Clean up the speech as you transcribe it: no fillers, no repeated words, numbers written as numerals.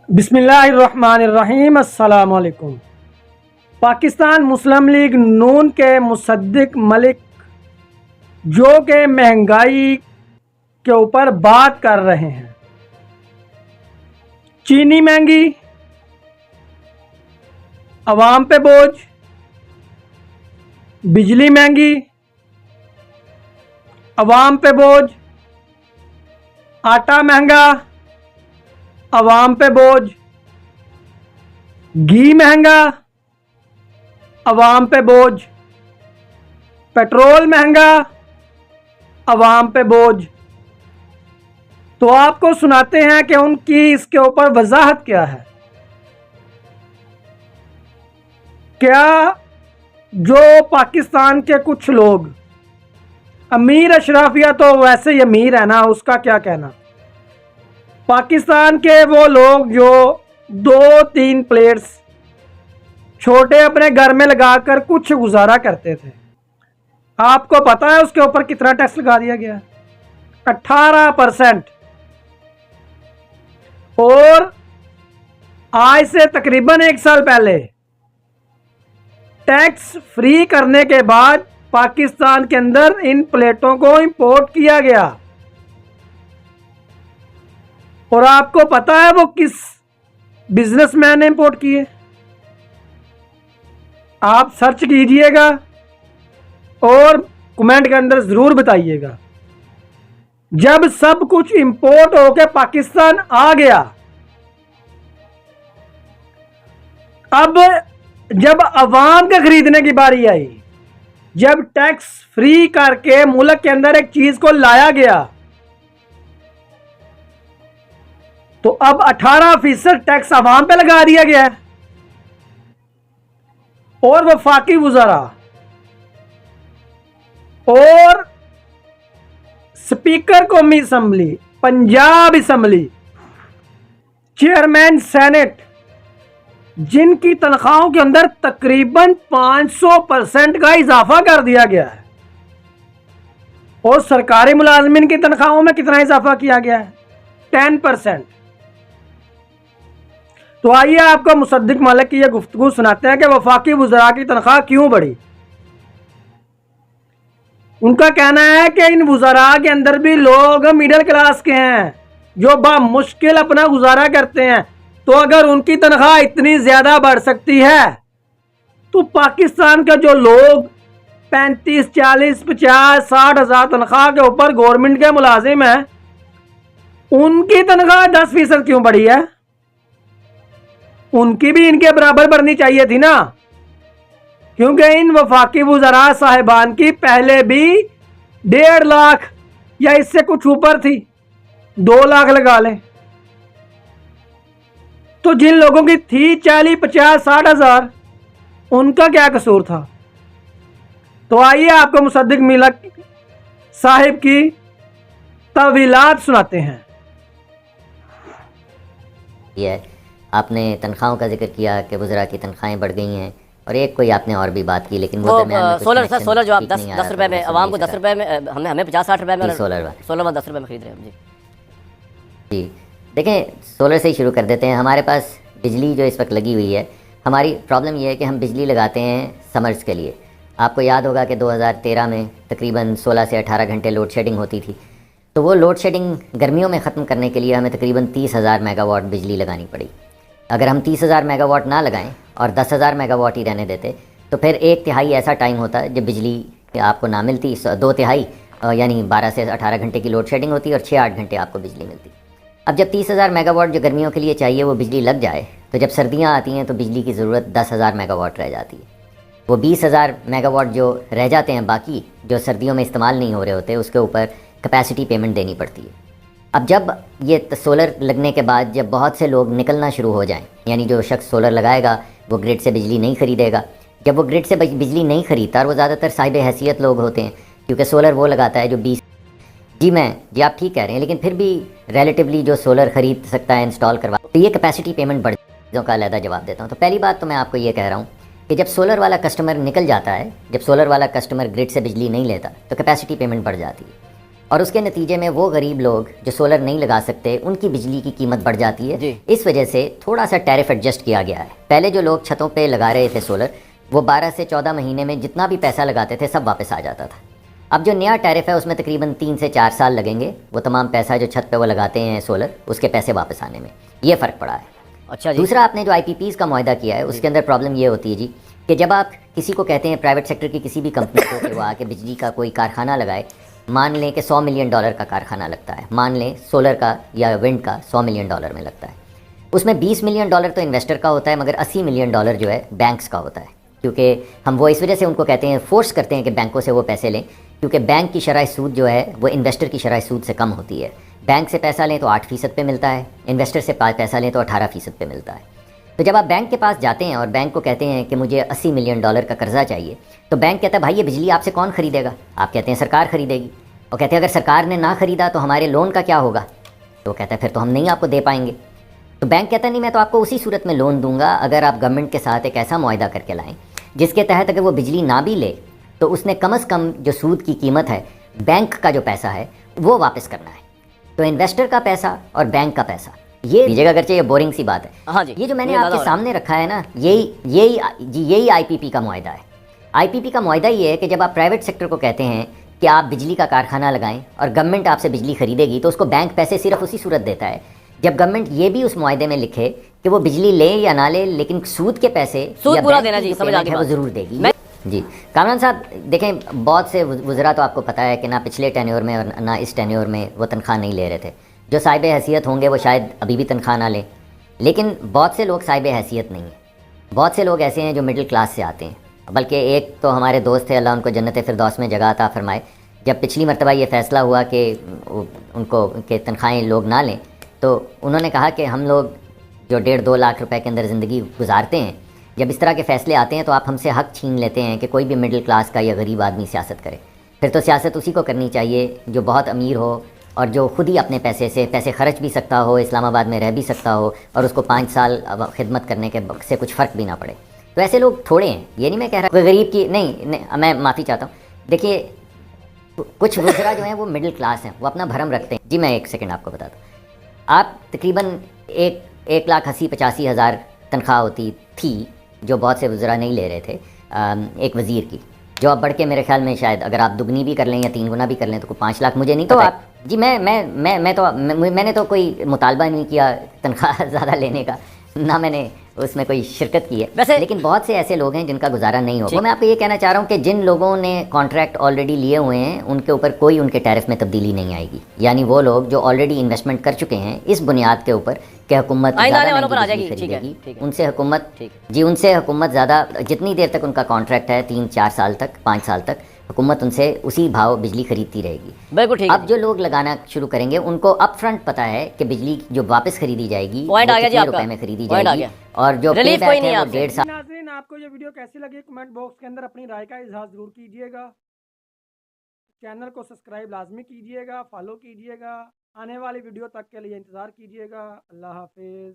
बिस्मिल्लाहिर्रहमानिर्रहीम। अस्सलाम वालेकुम। पाकिस्तान मुस्लिम लीग नून के मुसद्दिक मलिक जो कि महंगाई के ऊपर बात कर रहे हैं। चीनी महंगी, आवाम पे बोझ, बिजली महंगी, आवाम पे बोझ, आटा महंगा, आवाम पे बोझ, घी महंगा, आवाम पे बोझ, पेट्रोल महंगा, आवाम पे बोझ। तो आपको सुनाते हैं कि उनकी इसके ऊपर वजाहत क्या है। क्या जो पाकिस्तान के कुछ लोग, अमीर अशराफिया तो वैसे ही अमीर है ना, उसका क्या कहना। पाकिस्तान के वो लोग जो 2-3 प्लेट्स छोटे अपने घर में लगाकर कुछ गुजारा करते थे, आपको पता है उसके ऊपर कितना टैक्स लगा दिया गया? 18%। और आज से तकरीबन 1 साल पहले टैक्स फ्री करने के बाद पाकिस्तान के अंदर इन प्लेटों को इंपोर्ट किया गया। और आपको पता है वो किस बिजनेसमैन ने इंपोर्ट किए? आप सर्च कीजिएगा और कमेंट के अंदर जरूर बताइएगा। जब सब कुछ इंपोर्ट होके पाकिस्तान आ गया, अब जब अवाम के खरीदने की बारी आई, जब टैक्स फ्री करके मुल्क के अंदर एक चीज को लाया गया, तो अब 18% टैक्स अवाम पे लगा दिया गया है। और वफाकी वज़रा और स्पीकर कौमी assembly, Punjab assembly, chairman senate, जिनकी तनख्वाहों के अंदर तकरीबन 500% का इजाफा कर दिया गया है। और सरकारी मुलाजमिन की तनख्वाहों में कितना इजाफा किया गया है? 10%। तो आइए आपको मुसद्दिक मलिक की यह गुफ्तगू सुनाते हैं कि वफाकी वज़रा की तनख्वाह क्यों बढ़ी। उनका कहना है कि इन वज़रा के अंदर भी लोग मिडिल क्लास के हैं जो बामुश्किल अपना गुजारा करते हैं। तो अगर उनकी तनख्वाह इतनी ज़्यादा बढ़ सकती है, तो पाकिस्तान के जो लोग 35, 40, 50, 60 हज़ार तनख्वाह के ऊपर गवर्नमेंट के मुलाजिम हैं, उनकी तनख्वाह 10% क्यों बढ़ी है? उनकी भी इनके बराबर बढ़नी चाहिए थी ना, क्योंकि इन वफाकी वज़रा साहिबान की पहले भी 1.5 लाख या इससे कुछ ऊपर थी, 2 लाख लगा लें। तो जिन लोगों की थी 40, 50, 60 हज़ार, उनका क्या कसूर था? तो आइए आपको मुसद्दिक मलिक साहिब की तवीलात सुनाते हैं। ये आपने तनख्वाहों का जिक्र किया कि वज़रा की तनख्वाहें बढ़ गई हैं, और एक कोई आपने और भी बात की, लेकिन वो सोलर जो आप 10 रुपए में आवाम को 10 रुपए में, हमें 50-60 रुपए में सोलर 10 रुपए में खरीद रहे हैं। जी देखें, सोलर से ही शुरू कर देते हैं। हमारे पास बिजली जो इस वक्त लगी हुई है, हमारी प्रॉब्लम ये है कि हम बिजली लगाते हैं समर्स के लिए। आपको याद होगा कि 2013 में तकरीबन 16 से 18 घंटे लोड शेडिंग होती थी। तो वो लोड शेडिंग गर्मियों में ख़त्म करने के लिए हमें तकरीबन 30,000 मेगावाट बिजली लगानी पड़ी। अगर हम 30,000 मेगावाट ना लगाएं और 10,000 मेगावाट ही रहने देते, तो फिर 1/3 ऐसा टाइम होता जब बिजली आपको ना मिलती। 2/3 यानी 12 से 18 घंटे की लोड शेडिंग होती और 6-8 घंटे आपको बिजली मिलती। अब जब 30,000 मेगावाट जो गर्मियों के लिए चाहिए वो बिजली लग जाए, तो जब सर्दियाँ आती हैं तो बिजली की ज़रूरत 10,000 मेगावाट रह जाती है। वो 20,000 मेगावाट जो रह जाते हैं बाकी, जो सर्दियों में इस्तेमाल नहीं हो रहे होते, उसके ऊपर कैपेसिटी पेमेंट देनी पड़ती है। अब जब ये सोलर लगने के बाद जब बहुत से लोग निकलना शुरू हो जाएं, यानी जो शख्स सोलर लगाएगा वो ग्रिड से बिजली नहीं ख़रीदेगा। जब वो ग्रिड से बिजली नहीं ख़रीदता, और वो ज़्यादातर साहिब हैसियत लोग होते हैं, क्योंकि सोलर वो लगाता है जो 20। जी आप ठीक कह रहे हैं, लेकिन फिर भी रिलेटिवली जो सोलर ख़रीद सकता है, इंस्टॉल करवा, तो ये कैपेसिटी पेमेंट बढ़ का अलहदा जवाब देता हूँ। तो पहली बात तो मैं आपको ये कह रहा हूँ कि जब सोलर वाला कस्टमर निकल जाता है, जब सोलर वाला कस्टमर ग्रिड से बिजली नहीं लेता, तो कैपेसिटी पेमेंट बढ़ जाती है। और उसके नतीजे में वो गरीब लोग जो सोलर नहीं लगा सकते उनकी बिजली की कीमत बढ़ जाती है। इस वजह से थोड़ा सा टैरिफ एडजस्ट किया गया है। पहले जो लोग छतों पे लगा रहे थे सोलर, वो 12 से 14 महीने में जितना भी पैसा लगाते थे सब वापस आ जाता था। अब जो नया टैरिफ है उसमें तकरीबन 3 से 4 साल लगेंगे वो तमाम पैसा जो छत पे वो लगाते हैं सोलर, उसके पैसे वापस आने में। ये फ़र्क पड़ा है। अच्छा जी। दूसरा, आपने जो IPPs का मुआहदा किया है उसके अंदर प्रॉब्लम ये होती है जी कि जब आप किसी को कहते हैं प्राइवेट सेक्टर की किसी भी कंपनी को कि वो आके बिजली का कोई कारखाना लगाए, मान लें कि $100 मिलियन का कारखाना लगता है, मान लें सोलर का या विंड का $100 मिलियन में लगता है, उसमें $20 मिलियन तो इन्वेस्टर का होता है, मगर $80 मिलियन जो है बैंक्स का होता है। क्योंकि हम वो इस वजह से उनको कहते हैं, फोर्स करते हैं कि बैंकों से वो पैसे लें, क्योंकि बैंक की शरह सूद जो है वो इन्वेस्टर की शरह सूद से कम होती है। बैंक से पैसा लें तो 8% पे मिलता है, इन्वेस्टर से पैसा लें तो 18% पे मिलता है। तो जब आप बैंक के पास जाते हैं और बैंक को कहते हैं कि मुझे $80 मिलियन का कर्जा चाहिए, तो बैंक कहता है भाई ये बिजली आपसे कौन खरीदेगा? आप कहते हैं सरकार खरीदेगी। और कहते हैं अगर सरकार ने ना खरीदा तो हमारे लोन का क्या होगा? तो कहता है फिर तो हम नहीं आपको दे पाएंगे। तो बैंक कहता है नहीं, मैं तो आपको उसी सूरत में लोन दूंगा अगर आप गवर्नमेंट के साथ एक ऐसा मुआहदा करके लाएं जिसके तहत अगर वो बिजली ना भी ले तो उसने कम से कम जो सूद की कीमत है, बैंक का जो पैसा है वो वापस करना है। तो इन्वेस्टर का पैसा और बैंक का पैसा ये दीजिएगा, अगरचे ये बोरिंग सी बात है। हाँ जी, ये जो मैंने आपके सामने रखा है ना, यही IPP का मुआहदा है। IPP का मुआहदा ये है कि जब आप प्राइवेट सेक्टर को कहते हैं कि आप बिजली का कारखाना लगाएं और गवर्नमेंट आपसे बिजली खरीदेगी, तो उसको बैंक पैसे सिर्फ उसी सूरत देता है जब गवर्नमेंट ये भी उस मुआहदे में लिखे कि वो बिजली ले या ना ले, लेकिन सूद के पैसे सूद पूरा देना जी, समझ आ गई वो ज़रूर देगी। जी कामरान साहब, देखें बहुत से वज़रा तो आपको पता है कि ना पिछले टेन्योर में और ना इस टेन्योर में वो तनख्वाह नहीं ले रहे थे। जो साहिब हैसियत होंगे वो शायद अभी भी तनख्वाह ना लें, लेकिन बहुत से लोग साहिब हैसियत नहीं हैं। बहुत से लोग ऐसे हैं जो मिडिल क्लास से आते हैं। बल्कि एक तो हमारे दोस्त थे, अल्लाह उनको जन्नत फिरदौस में जगह अता फरमाए, जब पिछली मरतबा ये फ़ैसला हुआ कि उनको के तनख्वाहें लोग ना लें, तो उन्होंने कहा कि हम लोग जो 1.5-2 लाख रुपए के अंदर ज़िंदगी गुजारते हैं, जब इस तरह के फ़ैसले आते हैं तो आप हमसे हक़ छीन लेते हैं कि कोई भी मिडिल क्लास का या गरीब आदमी सियासत करे। फिर तो सियासत उसी को करनी चाहिए जो बहुत अमीर हो और जो खुद ही अपने पैसे खर्च भी सकता हो, इस्लामाबाद में रह भी सकता हो और उसको 5 साल खिदमत करने के से कुछ फ़र्क भी ना पड़े। तो ऐसे लोग थोड़े हैं। ये नहीं मैं कह रहा कोई गरीब की नहीं, मैं माफ़ी चाहता हूँ। देखिए कुछ वज़रा जो हैं वो मिडिल क्लास हैं, वो अपना भरम रखते हैं। जी मैं एक सेकंड आपको बताता हूँ। आप तकरीबन 1,80,000-85,000 तनख्वाह होती थी जो बहुत से वज़रा नहीं ले रहे थे एक वज़ीर की, जो अब बढ़ के मेरे ख्याल में शायद अगर आप दुगनी भी कर लें या 3 गुना भी कर लें तो 5 लाख मुझे नहीं। तो आप जी मैंने तो कोई मुतालबा नहीं किया तनख्वाह ज़्यादा लेने का, ना मैंने उसमें कोई शिरकत की है वैसे, लेकिन बहुत से ऐसे लोग हैं जिनका गुजारा नहीं हो। तो मैं आपको ये कहना चाह रहा हूँ कि जिन लोगों ने कॉन्ट्रैक्ट ऑलरेडी लिए हुए हैं उनके ऊपर कोई उनके टैरिफ में तब्दीली नहीं आएगी। यानी वो लोग जो ऑलरेडी इन्वेस्टमेंट कर चुके हैं इस बुनियाद के ऊपर कि हुकूमत खरीदेगी, उनसे हुकूमत ज़्यादा जितनी देर तक उनका कॉन्ट्रैक्ट है 3-4 साल तक 5 साल तक हुकूमत उनसे उसी भाव बिजली खरीदती रहेगी। बिल्कुल ठीक। अब जो लोग लगाना शुरू करेंगे उनको अप फ्रंट पता है कि बिजली जो वापस खरीदी जाएगी वो कितने रुपए में खरीदी जाएगी और जो पे बैक है वो 1.5 साल। नाज़रीन, आपको ये वीडियो कैसी लगी कमेंट बॉक्स के अंदर अपनी राय का इजहार जरूर कीजिएगा। चैनल को सब्सक्राइब लाजमी कीजिएगा, फॉलो कीजिएगा। आने वाली वीडियो तक के लिए इंतज़ार कीजिएगा। अल्लाह हाफिज़।